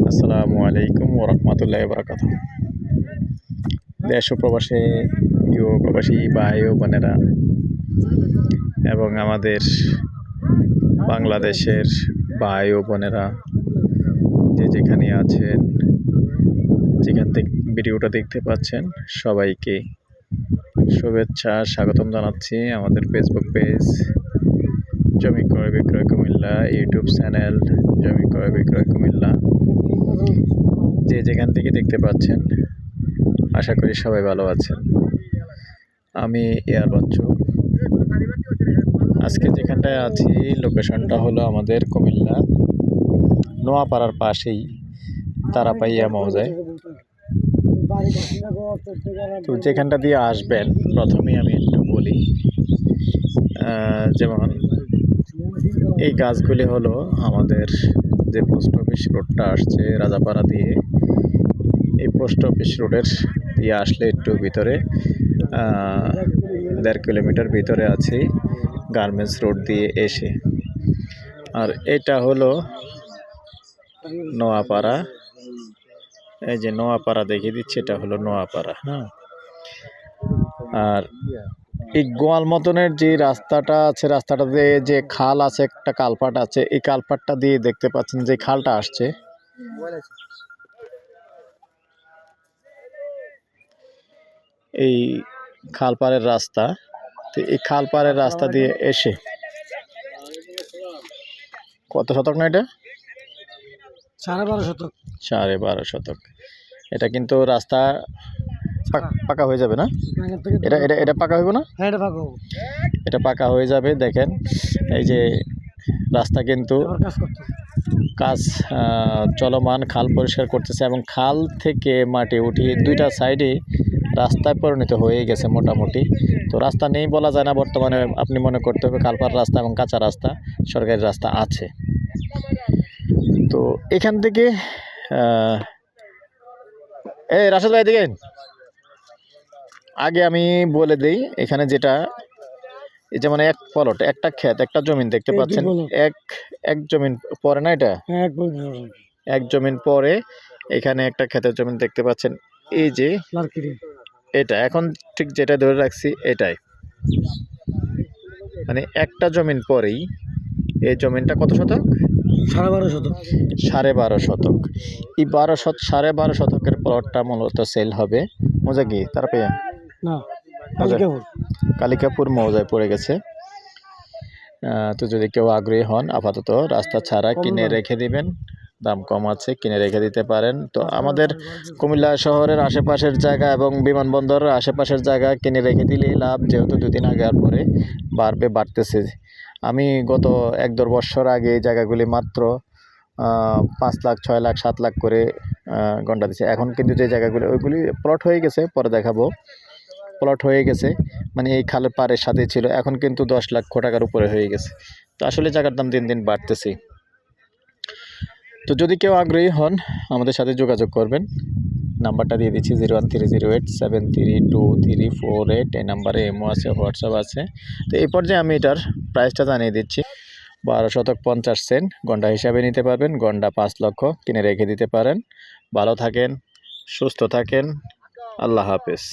আসসালামু আলাইকুম ওরহমতুল্লাহ বরকাত। দেশ ও প্রবাসী প্রিয় প্রবাসী ভাই ও বোনেরা এবং আমাদের বাংলাদেশের ভাই ও বোনেরা যে যেখানে আছেন, যেখান থেকে ভিডিওটা দেখতে পাচ্ছেন, সবাইকে শুভেচ্ছা স্বাগতম জানাচ্ছি। আমাদের ফেসবুক পেজ জমি ক্রয় বিক্রয় কুমিল্লা, ইউটিউব চ্যানেল জমি ক্রয় বিক্রয় কুমিল্লা, যে যেখান থেকে দেখতে পাচ্ছেন আশা করি সবাই ভালো আছেন। আমি এয়ার বাচ্চু। আজকে যেখানটায় আছি লোকেশনটা হলো আমাদের কুমিল্লা নোয়াপাড়ার পাশেই তারাপাইয়া মৌজায়। তো যেখানটা দিয়ে আসবেন প্রথমেই আমি একটু বলি, যেমন এই গাছগুলি হলো আমাদের যে পোস্ট অফিস রোডটা আসছে রাজাপাড়া দিয়ে, এই পোস্ট অফিস রোডের দিয়ে আসলে একটু ভিতরে 1.5 কিলোমিটার ভিতরে আছি গার্মেন্টস রোড দিয়ে এসে। আর এটা হলো নোয়াপাড়া। এই যে নোয়াপাড়া দেখিয়ে দিচ্ছে, এটা হলো নোয়াপাড়া। হ্যাঁ, আর এই গোয়াল মতনের যে রাস্তাটা আছে, রাস্তাটা দিয়ে যে খাল আছে, একটা কালপাট আছে, এই কালপাটটা দিয়ে দেখতে পাচ্ছেন যে খালটা আসছে, এই খালপাড়ের রাস্তা। তো এই খালপাড়ের রাস্তা দিয়ে এসে কত শতক না এটা? 12.5 শতক। 12.5 শতক। এটা কিন্তু রাস্তা পাকা হয়ে যাবে না? এটা এটা এটা পাকা হইব না? হ্যাঁ, এটা পাকা হবে। এটা পাকা হয়ে যাবে। দেখেন এই যে রাস্তা কিন্তু কাজ চলমান, খাল পরিষ্কার করতেছে এবং খাল থেকে মাটি উঠিয়ে দুইটা সাইডে রাস্তায় পরিণত হয়ে গেছে মোটামুটি। তো রাস্তা নেই বলা যায় না বর্তমানে, আপনি মনে করতে হবে কালপার রাস্তা এবং কাঁচা রাস্তা, সরকারি রাস্তা আছে। তো এখান থেকে এই রাশেদ ভাই দেখেন, আগে আমি বলে দিই, এখানে যেটা এই যেমন এক প্লট, একটা ক্ষেত, একটা জমিন দেখতে পাচ্ছেন, এক জমিন পরে না, এটা এক জমিন পরে এখানে একটা ক্ষেতের জমিন দেখতে পাচ্ছেন। এই যে এটা এখন ঠিক যেটা ধরে রাখছি এটাই, মানে একটা জমিন পরেই এই জমিনটা কত শতক? 12.5 শতক। 12.5 শতক। এই 12.5 শতকের প্লটটা মূলত সেল হবে মৌজা কি তারাপাইয়া না, কালিকাপুর মৌজায় পড়ে গেছে। তো যদি কেউ আগ্রহী হন, আপাতত রাস্তা ছাড়া কিনে রেখে দিবেন, দাম কম আছে, কিনে রেখে দিতে পারেন। তো আমাদের কুমিল্লা শহরের আশেপাশের জায়গা এবং বিমানবন্দরের আশেপাশের জায়গা কিনে রেখে দিলেই লাভ, যেহেতু 2 দিন আগে আর পরে বাড়তেছে। আমি গত 1-2 বছর আগে এই জায়গাগুলি মাত্র 5 লাখ, 6 লাখ, 7 লাখ করে গন্ডা দিচ্ছে। এখন কিন্তু যে জায়গাগুলি ওইগুলি প্লট হয়ে গেছে, পরে দেখাবো, প্লট হয়ে গেছে, মানে এই খালের পাড়ের সাথে ছিল, এখন কিন্তু 10 লক্ষ টাকার উপরে হয়ে গেছে। তো আসলে জায়গার দাম দিন দিন বাড়তেছে। তো যদি কেউ আগ্রহী হন আমাদের সাথে যোগাযোগ করবেন। নাম্বারটা দিয়ে দিচ্ছি 01308732348। এই নাম্বারে ইমো আছে, হোয়াটসঅ্যাপ আছে। তো এই পর্যায়ে আমি এটার প্রাইসটা জানিয়ে দিচ্ছি। 12 শতক 50 সেন্ট, গন্ডা হিসাবে নিতে পারবেন। গন্ডা 5 লক্ষ, কিনে রেখে দিতে পারেন। ভালো থাকেন, সুস্থ থাকেন, আল্লাহ হাফেজ।